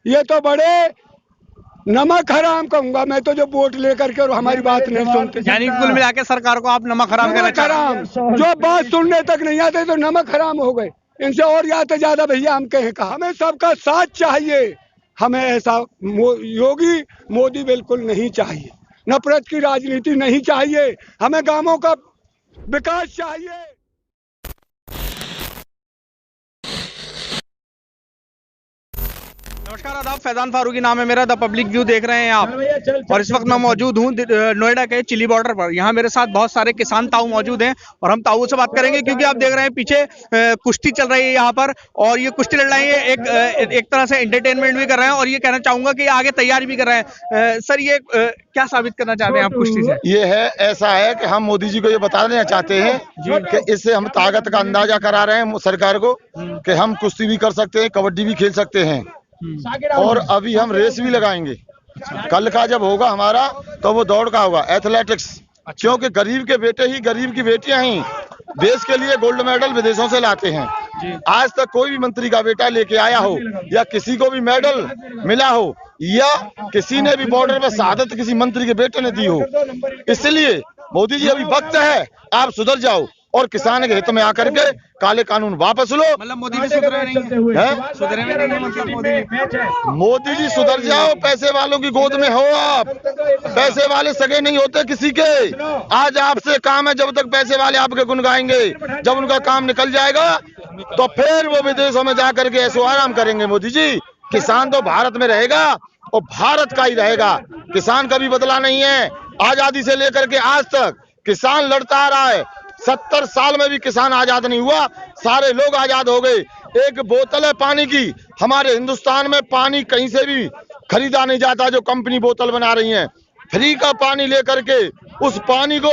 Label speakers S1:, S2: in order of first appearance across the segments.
S1: ये तो बड़े नमक हराम कहूंगा मैं तो, जो वोट लेकर के और हमारी बात नहीं सुनते।
S2: यानी कुल मिला के सरकार को आप नमक हराम कहना
S1: नमक
S2: चाह रहे हैं।
S1: हराम, जो बात सुनने तक नहीं आते तो नमक हराम हो गए। इनसे और ज्यादा ज्यादा भैया हम कहें कहा। हमें सबका साथ चाहिए, हमें ऐसा योगी मोदी बिल्कुल नहीं चाहिए। नफरत की राजनीति नहीं चाहिए, हमें गांवों का विकास चाहिए।
S2: नमस्कार, आदाब। फैजान फारूकी नाम है मेरा। द पब्लिक व्यू देख रहे हैं आप, और इस वक्त मैं मौजूद हूँ नोएडा के चिली बॉर्डर पर। यहाँ मेरे साथ बहुत सारे किसान ताऊ मौजूद हैं और हम ताऊ से बात करेंगे, क्योंकि आप देख रहे हैं पीछे कुश्ती चल रही है यहाँ पर, और ये कुश्ती लड़ रही है, एक तरह से एंटरटेनमेंट भी कर रहे हैं, और ये कहना चाहूंगा कि आगे तैयारी भी कर रहे हैं। सर, ये क्या साबित करना चाहते हैं आप कुश्ती से?
S3: ये है, ऐसा है कि हम मोदी जी को ये बता देना चाहते हैं कि इससे हम ताकत का अंदाजा करा रहे हैं सरकार को कि हम कुश्ती भी कर सकते हैं, कबड्डी भी खेल सकते हैं, और अभी हम रेस भी लगाएंगे। कल का जब होगा हमारा, तो वो दौड़ का होगा, एथलेटिक्स। क्योंकि गरीब के बेटे ही, गरीब की बेटियां ही देश के लिए गोल्ड मेडल विदेशों से लाते हैं। आज तक कोई भी मंत्री का बेटा लेके आया हो, या किसी को भी मेडल मिला हो, या किसी ने भी बॉर्डर पर शहादत किसी मंत्री के बेटे ने दी हो। इसलिए मोदी जी, अभी वक्त है, आप सुधर जाओ और किसान के हित में आकर के काले कानून वापस लो।
S2: मतलब मोदी भी सुधरे नहीं है? सुधरे नहीं है मतलब
S3: मोदी जी सुधर जाओ। पैसे वालों की गोद में हो आप। पैसे वाले सगे नहीं होते किसी के। आज आपसे काम है, जब तक पैसे वाले आपके गुण गाएंगे, जब उनका काम निकल जाएगा तो फिर वो विदेशों में जाकर के ऐसो आराम करेंगे। मोदी जी, किसान तो भारत में रहेगा और भारत का ही रहेगा। किसान कभी बदला नहीं है। आजादी से लेकर के आज तक किसान लड़ता आ रहा है। 70 साल में भी किसान आजाद नहीं हुआ, सारे लोग आजाद हो गए। एक बोतल है पानी की, हमारे हिंदुस्तान में पानी कहीं से भी खरीदा नहीं जाता। जो कंपनी बोतल बना रही है, फ्री का पानी लेकर के उस पानी को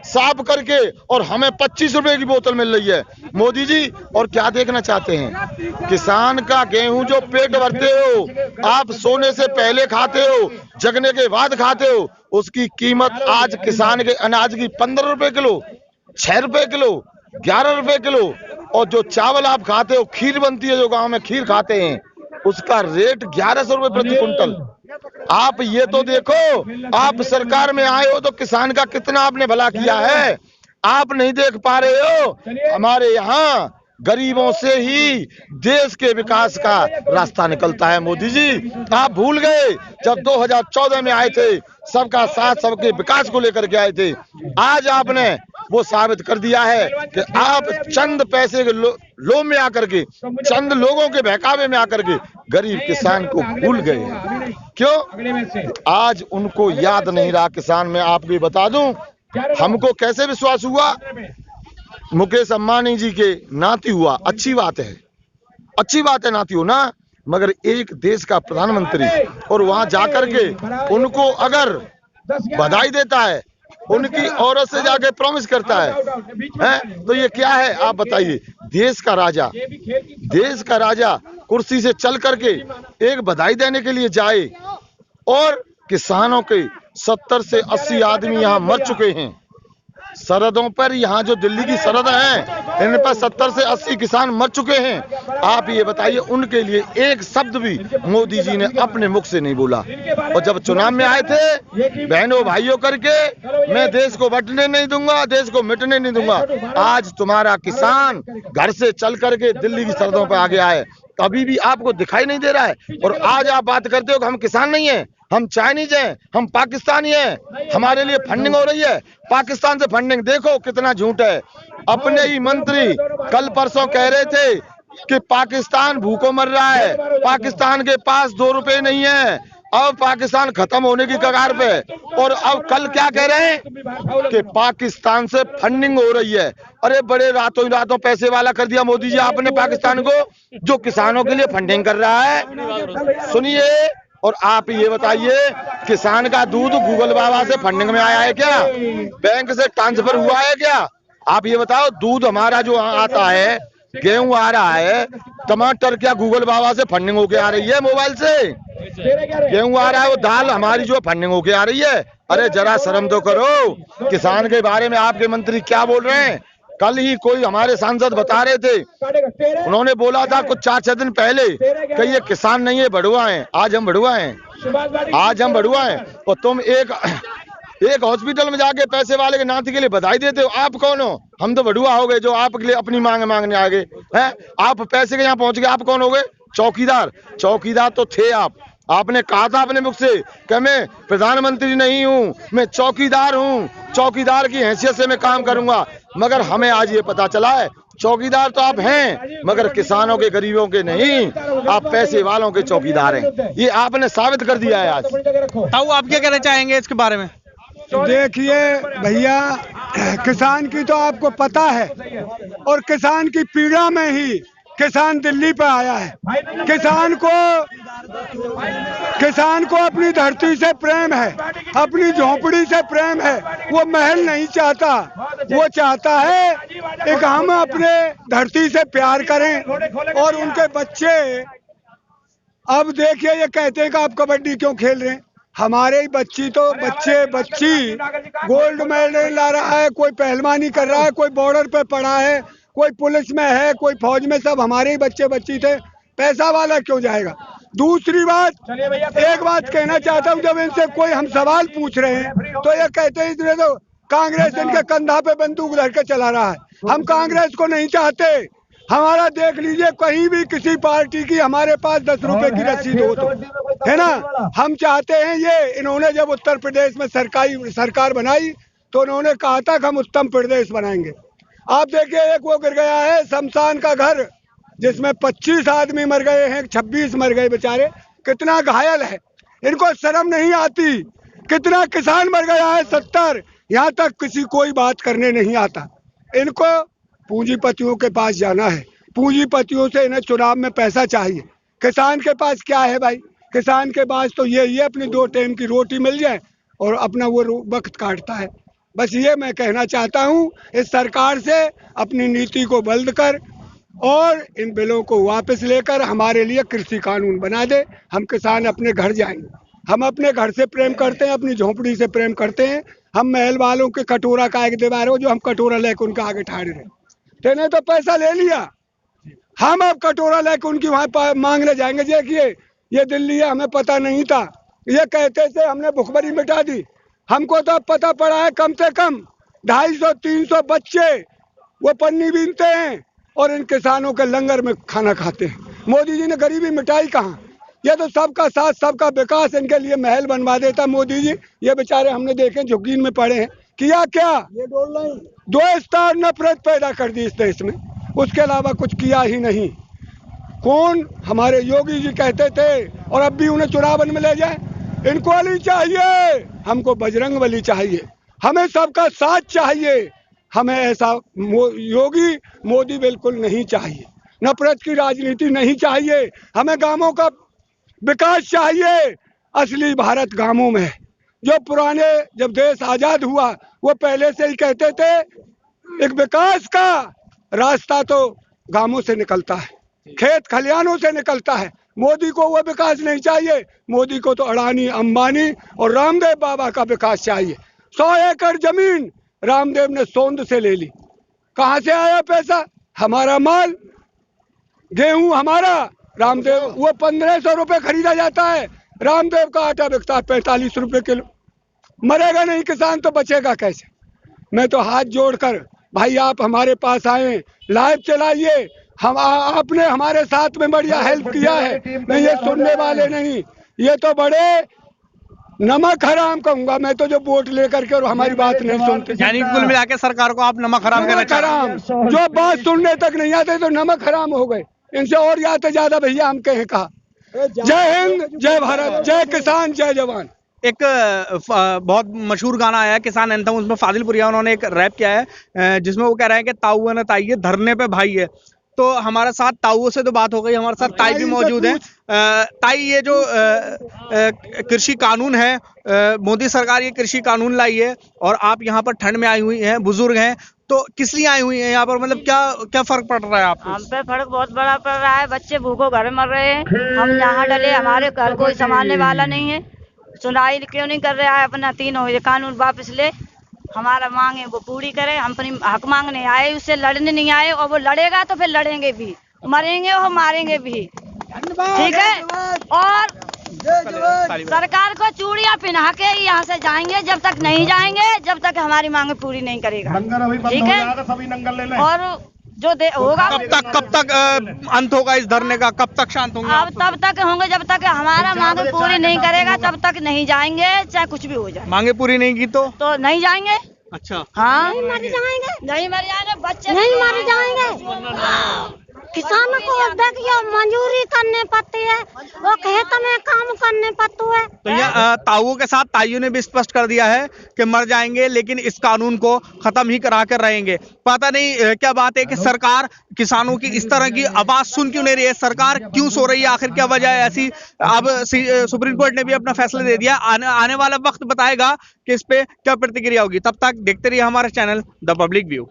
S3: साफ करके, और हमें 25 रुपए की बोतल मिल रही है। मोदी जी, और क्या देखना चाहते हैं? किसान का गेहूं जो पेट भरते हो, आप सोने से पहले खाते हो, जगने के बाद खाते हो, उसकी कीमत आज किसान के अनाज की 15 रुपए किलो, 6 रुपए किलो, 11 रुपए किलो। और जो चावल आप खाते हो, खीर बनती है जो गांव में खीर खाते हैं, उसका रेट 1100 रुपए प्रति कुंटल। आप ये तो देखो, आप सरकार में आए हो तो किसान का कितना आपने भला किया है, आप नहीं देख पा रहे हो। हमारे यहाँ गरीबों से ही देश के विकास का रास्ता निकलता है। मोदी जी, आप भूल गए जब 2014 में आए थे, सबका साथ सबके विकास को लेकर के आए थे। आज आपने वो साबित कर दिया है कि आप चंद पैसे के लोभ में आकर के, चंद लोगों के बहकावे में आकर के गरीब किसान को भूल गए। क्यों? आज उनको याद नहीं रहा किसान। मैं आपको बता दूं, हमको कैसे विश्वास हुआ? मुकेश अंबानी जी के नाती हुआ। अच्छी बात है, अच्छी बात है नाती हो ना, मगर एक देश का प्रधानमंत्री, और वहां जाकर के उनको अगर बधाई देता है, उनकी औरत से जाके प्रॉमिस करता है, तो ये क्या है आप बताइए? देश का राजा, देश का राजा कुर्सी से चल करके एक बधाई देने के लिए जाए, और किसानों के 70 से 80 आदमी यहाँ मर चुके हैं सरहदों पर। यहाँ जो दिल्ली की सरहद है, इन पर 70 से 80 किसान मर चुके हैं। आप ये बताइए, उनके लिए एक शब्द भी मोदी जी ने अपने मुख से नहीं बोला। और जब चुनाव में आए थे, बहनों भाइयों करके, मैं देश को बंटने नहीं दूंगा, देश को मिटने नहीं दूंगा। आज तुम्हारा किसान घर से चल करके दिल्ली की सरहदों पर आ गया है, अभी भी आपको दिखाई नहीं दे रहा है। और आज आप बात करते हो कि हम किसान नहीं है, हम चाइनीज हैं, हम पाकिस्तानी हैं, हमारे लिए फंडिंग हो रही है पाकिस्तान से फंडिंग। देखो कितना झूठ है। अपने ही मंत्री कल परसों कह रहे थे कि पाकिस्तान भूखों मर रहा है, पाकिस्तान के पास 2 रुपए नहीं है, अब पाकिस्तान खत्म होने की कगार पे। और अब कल क्या कह रहे हैं कि पाकिस्तान से फंडिंग हो रही है। अरे बड़े रातों रातों पैसे वाला कर दिया मोदी जी आपने पाकिस्तान को, जो किसानों के लिए फंडिंग कर रहा है। सुनिए, और आप ये बताइए, किसान का दूध गूगल बाबा से फंडिंग में आया है क्या? बैंक से ट्रांसफर हुआ है क्या? आप ये बताओ, दूध हमारा जो आता है, गेहूं आ रहा है, टमाटर क्या गूगल बाबा से फंडिंग होके आ रही है? मोबाइल से गेहूं आ रहा है, वो दाल हमारी जो फंडिंग होके आ रही है। अरे जरा शर्म तो करो। किसान के बारे में आपके मंत्री क्या बोल रहे हैं? कल ही कोई हमारे सांसद बता रहे थे, उन्होंने बोला था कुछ 4-6 दिन पहले कि ये किसान नहीं है, बड़ुआ हैं। आज हम बड़ुआ हैं, आज हम बड़ुआ हैं। और तुम एक हॉस्पिटल में जाके पैसे वाले के नाती के लिए बधाई देते हो। आप कौन हो? हम तो बड़ुआ हो गए जो आपके लिए अपनी मांग मांगने आ गए हैं। आप पैसे के यहाँ पहुंच गए, आप कौन हो गए? चौकीदार। चौकीदार तो थे आप। आपने कहा था अपने मुख से कि मैं प्रधानमंत्री नहीं हूँ, मैं चौकीदार हूँ, चौकीदार की हैसियत से मैं काम करूंगा। मगर हमें आज ये पता चला है चौकीदार तो आप हैं, मगर किसानों के, गरीबों के नहीं, आप पैसे वालों के चौकीदार हैं। ये आपने साबित कर दिया है आज।
S2: ताऊ, आप क्या कहना चाहेंगे इसके बारे में?
S1: देखिए भैया, किसान की तो आपको पता है, और किसान की पीड़ा में ही किसान दिल्ली पे आया है। किसान को अपनी धरती से प्रेम है, अपनी झोपड़ी से प्रेम है। वो महल नहीं चाहता, वो चाहता है कि हम अपने धरती से प्यार करें। और उनके बच्चे, अब देखिए ये कहते हैं कि आप कबड्डी क्यों खेल रहे हैं। हमारे ही बच्ची गोल्ड मेडल ला रहा है, कोई पहलवानी कर रहा है, कोई बॉर्डर पे पड़ा है, कोई पुलिस में है, कोई फौज में, सब हमारे ही बच्ची थे। पैसा वाला क्यों जाएगा? दूसरी बात, एक बात कहना चाहता हूँ, जब इनसे कोई हम सवाल पूछ रहे हैं तो ये कहते हैं इतने तो कांग्रेस इनके कंधा पे बंदूक धर के चला रहा है। हम कांग्रेस को नहीं चाहते। हमारा देख लीजिए, कहीं भी किसी पार्टी की हमारे पास 10 रुपए की रसीद हो तो, है ना। हम चाहते हैं ये, इन्होंने जब उत्तर प्रदेश में सरकार बनाई तो उन्होंने कहा था कि हम उत्तम प्रदेश बनाएंगे। आप देखिए, एक वो गिर गया है शमशान का घर, जिसमें 25 आदमी मर गए हैं, 26 मर गए बेचारे। कितना घायल है, इनको शर्म नहीं आती। कितना किसान मर गया है, 70। यहाँ तक किसी कोई बात करने नहीं आता। इनको पूंजीपतियों के पास जाना है, पूंजीपतियों से इन्हें चुनाव में पैसा चाहिए। किसान के पास क्या है भाई? किसान के पास तो ये अपनी 2 टाइम की रोटी मिल जाए और अपना वो वक्त काटता है। बस ये मैं कहना चाहता हूँ, इस सरकार से अपनी नीति को बंद कर और इन बिलों को वापस लेकर हमारे लिए कृषि कानून बना दे। हम किसान अपने घर जाएंगे। हम अपने घर से प्रेम करते हैं, अपनी झोंपड़ी से प्रेम करते हैं। हम महल वालों के कटोरा का एक दीवार हो, जो हम कटोरा लेकर उनका आगे ठाड़े रहे। तेने तो पैसा ले लिया, हम अब कटोरा लेकर उनकी वहां मांगने जाएंगे। देखिए, ये दिल्ली है, हमें पता नहीं था। ये कहते थे हमने भुखमरी मिटा दी। हमको तो अब पता पड़ा है, कम से कम 250-300 बच्चे वो पन्नी बीनते हैं और इन किसानों के लंगर में खाना खाते हैं। मोदी जी ने गरीबी मिटाई कहाँ? ये तो सबका साथ, सबका विकास, इनके लिए महल बनवा देता मोदी जी। ये बेचारे हमने देखे झुग्गीन में पड़े हैं। किया क्या? ये 2 स्टार नफरत पैदा कर दी इस देश में, उसके अलावा कुछ किया ही नहीं। कौन? हमारे योगी जी कहते थे, और अब भी उन्हें चुनावन में ले जाए। इनको नहीं चाहिए, हमको बजरंग बली चाहिए। हमें सबका साथ चाहिए। हमें ऐसा योगी मोदी बिल्कुल नहीं चाहिए। नफरत की राजनीति नहीं चाहिए। हमें गांवों का विकास चाहिए। असली भारत गांवों में है। जो पुराने, जब देश आजाद हुआ, वो पहले से ही कहते थे एक विकास का रास्ता तो गांवों से निकलता है, खेत खलिहानों से निकलता है। मोदी को वो विकास नहीं चाहिए। मोदी को तो अडानी, अंबानी और रामदेव बाबा का विकास चाहिए। 100 एकड़ जमीन रामदेव ने सोंद से ले ली। कहाँ से आया पैसा? हमारा माल, गेहूं हमारा, रामदेव वो 1500 रुपए खरीदा जाता है। रामदेव का आटा बिकता है 45 रुपए किलो। मरेगा नहीं किसान तो बचेगा कैसे? मैं तो हाथ जोड़कर, भाई आप हमारे पास आए, लाइव चलाइए। हम आपने हमारे साथ में बढ़िया हेल्प किया है। मैं ये सुनने वाले नहीं, ये तो बड़े नमक हराम कहूंगा मैं तो, जो वोट लेकर के और हमारी बात नहीं सुनते।
S2: यानी कुल मिला के सरकार को आप नमक हराम कहना चाहते हैं?
S1: जो बात सुनने तक नहीं आते तो नमक हराम हो गए। इनसे और आते ज्यादा भैया हम कहें कहा। जय हिंद, जय भारत, जय किसान, जय जवान।
S2: एक बहुत मशहूर गाना आया है किसान एंथम, उसमें फाजिलपुरिया उन्होंने एक रैप किया है जिसमें वो कह रहे हैं कि ताऊ न ताइये धरने पे भाई है। तो हमारे साथ ताऊओं से तो बात हो गई, हमारे साथ ताई भी मौजूद है। ताई, ये जो कृषि कानून है, मोदी सरकार ये कृषि कानून लाई है और आप यहाँ पर ठंड में आई हुई हैं, बुजुर्ग हैं, तो किस लिए आई हुई हैं यहाँ पर? मतलब क्या फर्क पड़ रहा है आपको?
S4: हम पे फर्क बहुत बड़ा पड़ रहा है। बच्चे भूखों घर मर रहे हैं, हम यहाँ डले, हमारे घर कोई संभालने वाला नहीं है। सुनाई क्यों नहीं कर रहा है अपना? 3 हो ये कानून वापस ले, हमारा मांगे वो पूरी करे। हम अपनी हक मांगने आए, उससे लड़ने नहीं आए। और वो लड़ेगा तो फिर लड़ेंगे भी, मरेंगे और मारेंगे भी, ठीक है। और सरकार को चूड़ियां पहना के यहाँ से जाएंगे, जब तक नहीं जाएंगे, जब तक हमारी मांगे पूरी नहीं करेगा, ठीक है। और जो होगा
S2: कब तक अंत होगा इस धरने का? कब तक शांत होंगे?
S4: अब तब तक होंगे जब तक हमारा मांगे पूरी नहीं करेगा, तब तक नहीं जाएंगे, चाहे कुछ भी हो जाए।
S2: मांगे पूरी नहीं की तो
S4: नहीं जाएंगे।
S2: अच्छा,
S4: हाँ, नहीं मर जाएंगे, नहीं मर जाएंगे, बच्चे नहीं मर जाएंगे। किसानों को देखिए मंजूरी करने पड़ती है, वो खेत में काम करने पड़ता है।
S2: तो यहाँ ताऊओं के साथ ताइयों ने भी स्पष्ट कर दिया है कि मर जाएंगे लेकिन इस कानून को खत्म ही करा कर रहेंगे। पता नहीं क्या बात है कि सरकार किसानों की इस तरह की आवाज सुन क्यों नहीं रही है, सरकार क्यों सो रही है, आखिर क्या वजह है ऐसी। अब सुप्रीम कोर्ट ने भी अपना फैसला दे दिया, आने वाला वक्त बताएगा कि इस पे क्या प्रतिक्रिया होगी। तब तक देखते रहिए हमारा चैनल द पब्लिक व्यू।